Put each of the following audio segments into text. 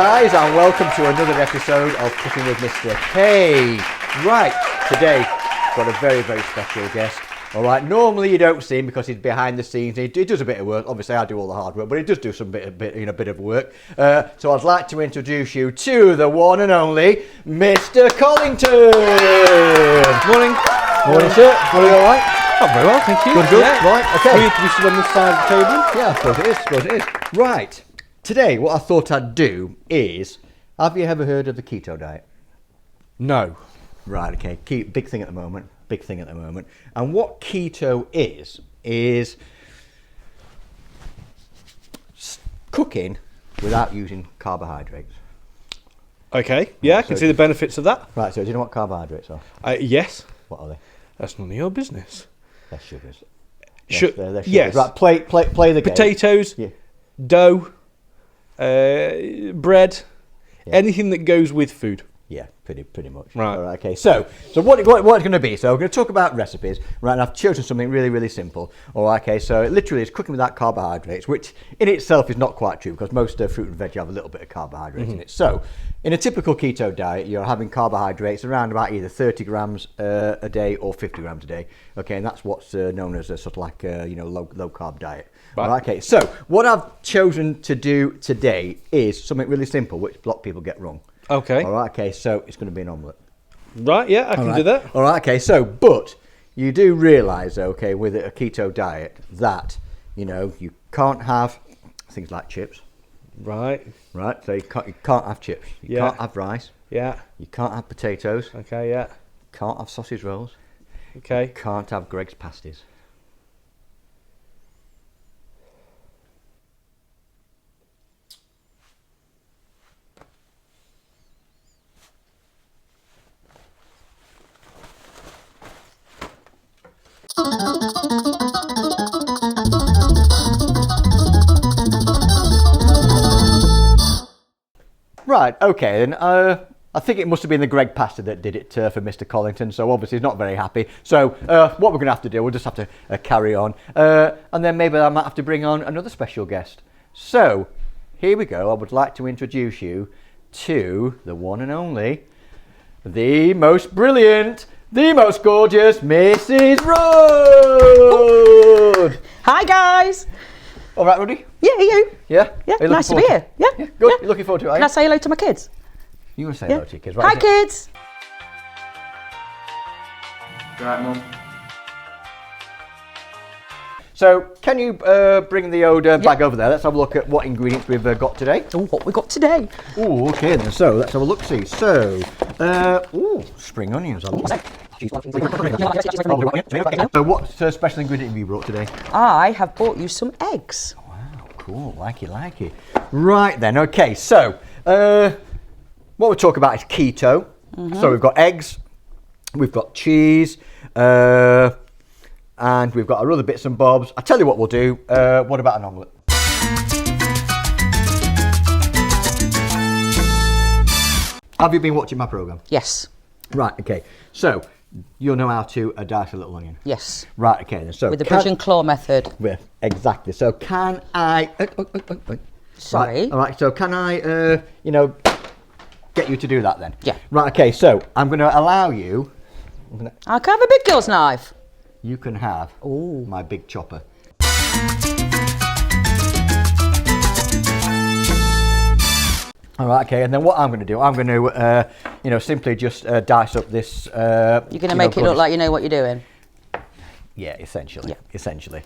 guys, and welcome to another episode of Cooking with Mr. K. Right, today got a very, very special guest. All right, normally you don't see him because he's behind the scenes. He does a bit of work. Obviously, I do all the hard work, but he does do some bit of work. So I'd like to introduce you to the one and only Mr. Collington. Morning. Morning, sir. Are you all right? Oh, very well, thank you. Good. Yeah. Right, okay. We sit on this side of the table. Yeah, I suppose it is. Right. Today, what I thought I'd do is, have you ever heard of the keto diet? No. Right, okay. Big thing at the moment. And what keto is cooking without using carbohydrates. Okay, yeah, I can see the benefits of that. Right, so do you know what carbohydrates are? Yes. What are they? That's none of your business. They're sugars. They're sugars. Yes. Right, play the game. Potatoes, Yeah. dough, bread, anything that goes with food. Yeah, pretty much. Right. All right. Okay. So what it's going to be? So we're going to talk about recipes, right? And I've chosen something really, really simple. All right. Okay. So it literally is cooking without carbohydrates, which in itself is not quite true because most fruit and veg have a little bit of carbohydrates in it. So in a typical keto diet, you're having carbohydrates around about either 30 grams a day or 50 grams a day. Okay, and that's what's known as a sort of like low carb diet. Right. All right. Okay. So what I've chosen to do today is something really simple, which a lot of people get wrong. Okay. All right, okay, so it's going to be an omelette. Right, yeah, I can do that. All right, okay, so, but you do realise, okay, with a keto diet that, you can't have things like chips. Right. Right, so you can't have chips. You can't have rice. Yeah. You can't have potatoes. Okay, yeah. Can't have sausage rolls. Okay. Can't have Greg's pasties. Right, okay, then I think it must have been the Greg pasta that did it for Mr. Collington, so obviously he's not very happy. So what we're going to have to do, we'll just have to carry on, and then maybe I might have to bring on another special guest. So, here we go. I would like to introduce you to the one and only, the most brilliant, the most gorgeous Mrs. Rudd! Hi guys! All right, Ruddy? Yeah, you? Yeah? Yeah, nice to be here. Yeah. Good. Yeah. You're looking forward to it, are Can you? I say hello to my kids? You want to say Yeah. hello to your kids, right? Hi kids! Right, Mum. So, can you bring the old bag over there? Let's have a look at what ingredients we've got today. Oh, what we got today? Oh, okay then. So, let's have a look-see. So, spring onions. So, what special ingredient have you brought today? I have bought you some eggs. Wow, cool. Like it. Right then, okay. So, what we'll talk about is keto. So, we've got eggs, we've got cheese, and we've got our other bits and bobs. I'll tell you what we'll do. What about an omelette? Have you been watching my programme? Yes. Right, okay. So, you'll know how to dice a little onion. Yes. Right, okay then. So With the bridge and claw method. Yeah, exactly. So, can I... Sorry. Right, all right, so can I, get you to do that then? Yeah. Right, okay, so I'm going to allow you... I can have a big girl's knife. You can have Ooh. my big chopper. All right, okay, and then what I'm going to do, I'm going to, simply just dice up this... You're going to make it look like you know what you're doing. Yeah, essentially. Yeah. Essentially.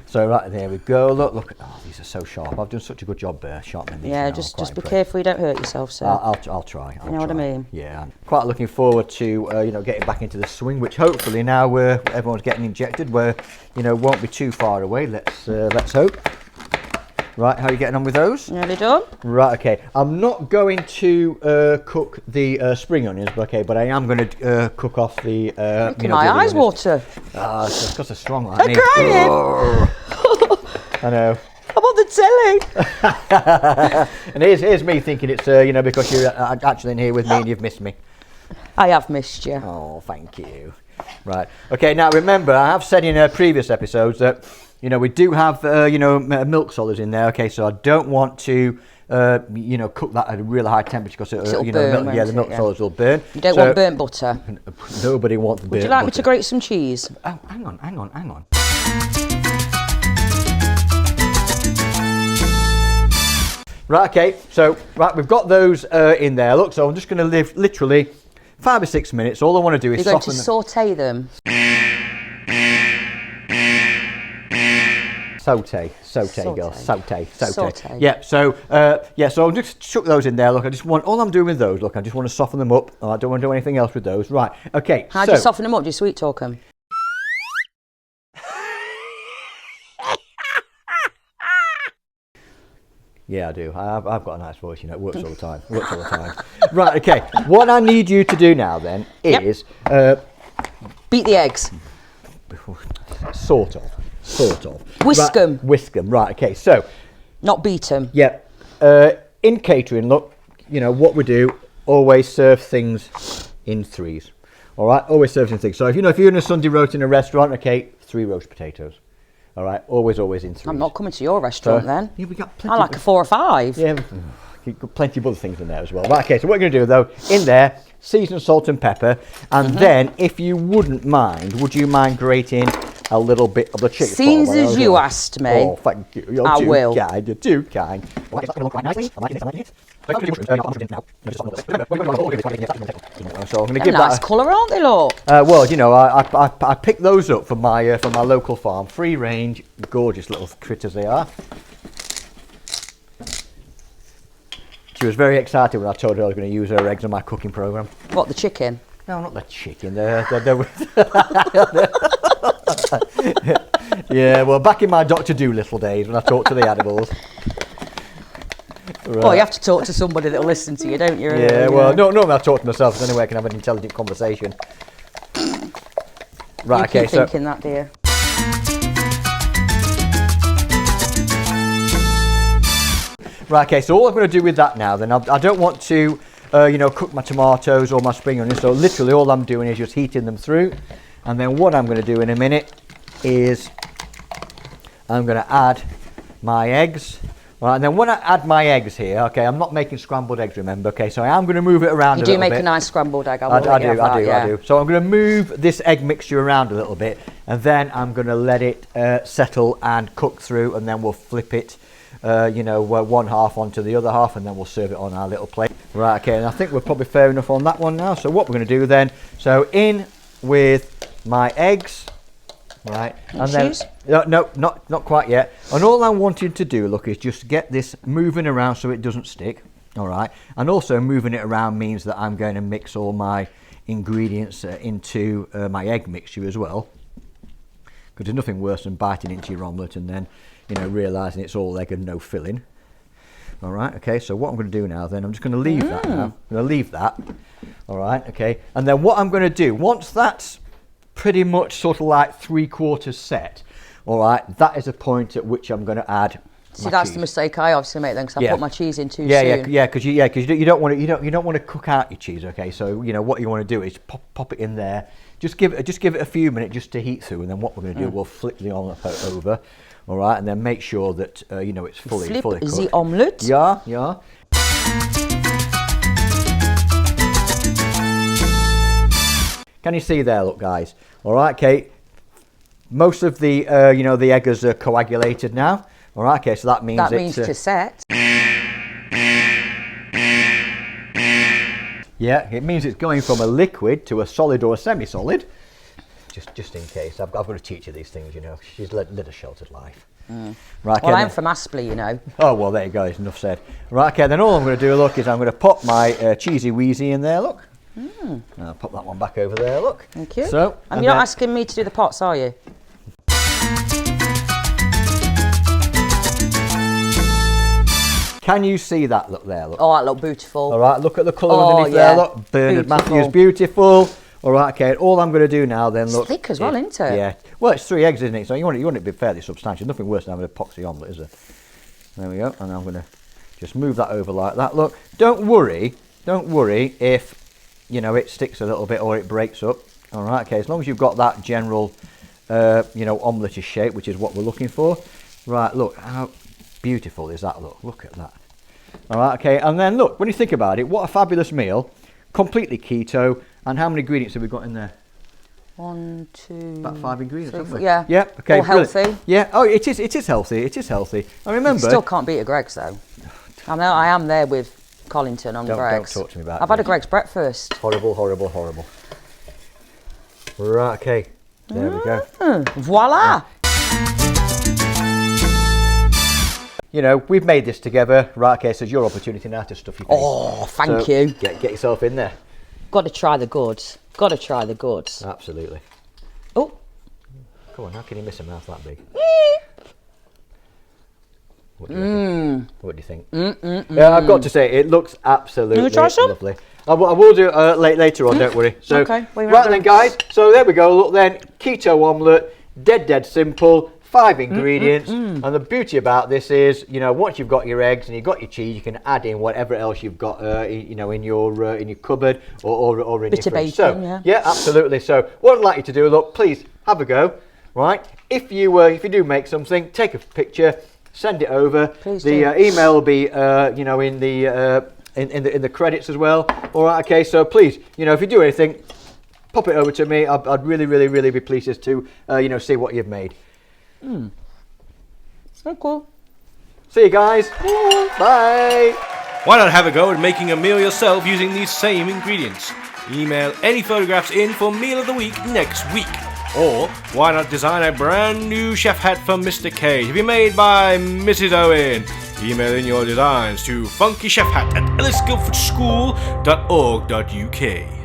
So right there we go. Look. Oh, these are so sharp. I've done such a good job sharpening these. Yeah, now. just Quite be impressed. careful you don't hurt yourself, sir. I'll try. You know what I mean? Yeah, I'm quite looking forward to getting back into the swing, which hopefully now everyone's getting injected, won't be too far away. Let's hope. Right, how are you getting on with those? Nearly done. Right, okay. I'm not going to cook the spring onions, but I am going to cook off the. Making my eyes water. It's because they're strong like I'm me. crying. I know. I'm on the telly. And here's me thinking it's because you're actually in here with me and you've missed me. I have missed you. Oh, thank you. Right. Okay. Now remember, I have said in previous episodes that we do have milk solids in there. Okay, so I don't want to you know, cook that at a really high temperature because It'll you burn, know, the milk won't it? solids will burn. You don't want burnt butter. Nobody wants burnt butter. Would you like me to grate some cheese? Oh, hang on. Right, okay, so we've got those in there. Look, so I'm just going to leave literally 5 or 6 minutes. All I want to do is You're going to soften saute them. Saute, girl, saute. Saute. Yeah, so so I'll just chuck those in there. Look, all I'm doing with those, look, I just want to soften them up. I don't want to do anything else with those. Right, okay. How do you soften them up? Do you sweet talk them? Yeah, I do. I've got a nice voice, you know. It works all the time. Right, okay. What I need you to do now then is beat the eggs. Sort of. Whisk them. Whisk them. Right, okay. So, not beat them. yeah. In catering, look, you know what we do. Always serve things in threes. All right. Always serve in things. So if you're in a Sunday roast in a restaurant, okay, 3 roast potatoes. All right, always in threes. I'm not coming to your restaurant then. Yeah, we got plenty. I like a 4 or 5. Yeah, you've got plenty of other things in there as well. Right, okay, so what we're going to do though, in there, season salt and pepper, and then, if you wouldn't mind, would you mind grating a little bit of the chicken? Seems as you asked me. Oh, thank you. You're too will. kind. You're too kind. Okay, that's going to look quite nicely. I'm liking it. So I'm going to give Nice that. colour, aren't they, look? Well, you know, I picked those up from my local farm, free range, gorgeous little critters they are. She was very excited when I told her I was going to use her eggs on my cooking program. What, the chicken? No, not the chicken. Yeah, well, back in my Dr. Dolittle days when I talked to the animals. Right. Well, you have to talk to somebody that'll listen to you, don't you? Yeah, well, no, I talk to myself, so anyway I can have an intelligent conversation. Right, You okay, keep thinking that, dear. Right, okay, so all I'm going to do with that now, then, I don't want to, cook my tomatoes or my spring onions, so literally all I'm doing is just heating them through, and then what I'm going to do in a minute is I'm going to add my eggs. Right, and then when I add my eggs here, okay, I'm not making scrambled eggs, remember, okay, so I am going to move it around a little bit. You do make a nice scrambled egg, I do. So I'm going to move this egg mixture around a little bit, and then I'm going to let it settle and cook through, and then we'll flip it, one half onto the other half, and then we'll serve it on our little plate. Right, okay, and I think we're probably fair enough on that one now. So what we're going to do then, so in with my eggs. Right, and then no, not quite yet. And all I'm wanting to do, look, is just get this moving around so it doesn't stick. All right, and also moving it around means that I'm going to mix all my ingredients into my egg mixture as well. Because there's nothing worse than biting into your omelette and then, realising it's all egg and no filling. All right, okay. So what I'm going to do now, then I'm just going to leave that now. I'm going to leave that. All right, okay. And then what I'm going to do once that's pretty much sort of like 3/4 set. All right, that is a point at which I'm going to add. See, that's the mistake I obviously make then, because I put my cheese in too soon. Because you don't want to cook out your cheese. Okay, so what you want to do is pop it in there. Just give it a few minutes just to heat through, and then what we're going to do, we'll flip the omelette over. All right, and then make sure that it's fully flip cooked. the omelette. Yeah. Can you see there, look, guys? All right, okay. Most of the, the eggers are coagulated now. All right, okay, so that means it's to set. Yeah, it means it's going from a liquid to a solid or a semi-solid. Just in case, I've got to teach you these things. She's led a sheltered life. Right, well, I'm from Aspley, Oh, well, there you go. It's enough said. Right, okay. Then all I'm going to do, look, is I'm going to pop my cheesy wheezy in there. Look. I'll pop that one back over there, look. Thank you. So, and you're not asking me to do the pots, are you? Can you see that look there? Look. Oh, that look beautiful. All right, look at the colour underneath there, look. Bernard Matthews, beautiful. All right, okay, all I'm going to do now then, look. It's thick as well, isn't it? Yeah. Well, it's 3 eggs, isn't it? So you want it to be fairly substantial. Nothing worse than having an epoxy omelette, is there? There we go. And I'm going to just move that over like that. Look, don't worry if, it sticks a little bit or it breaks up. All right, okay, as long as you've got that general, omelette shape, which is what we're looking for. Right, look, how beautiful is that, look at that. All right, okay. And then look, when you think about it, what a fabulous meal. Completely keto. And how many ingredients have we got in there? 1, 2... About 5 ingredients, haven't we? Yeah. Yeah, okay. All healthy. Yeah, oh, it is healthy. It is healthy. I remember... Still can't beat a Greg's, though. I know I am there with Collington on Greg's. Don't talk to me about I've had a Greg's breakfast. Horrible, horrible, horrible. Right, okay. There we go. Voila! You know, we've made this together. Right, okay, so it's your opportunity now to stuff your face. Oh, thank you. Get yourself in there. Got to try the goods. Got to try the goods. Absolutely. Oh. Come on, how can you miss a mouth that big? What do you think? Yeah, I've got to say, it looks absolutely try some? lovely. I will do later on, don't worry. So, okay. Right then, guys, so there we go. Look then, keto omelette, dead simple, 5 ingredients. And the beauty about this is, you know, once you've got your eggs and you've got your cheese, you can add in whatever else you've got, you know, in your cupboard or in Bit your of fridge. bacon, So, yeah. absolutely. So, what I'd like you to do, look, please have a go, right? If you do make something, take a picture. Send it over. Please the do. email will be, you know, in the credits as well. All right, okay. So please, you know, if you do anything, pop it over to me. I'd really be pleased to, you know, see what you've made. So cool. See you guys. Bye. Why not have a go at making a meal yourself using these same ingredients? Email any photographs in for Meal of the Week next week. Or why not design a brand new chef hat for Mr. K to be made by Mrs. Owen? Email in your designs to funkychefhat@ellisguildfordschool.org.uk.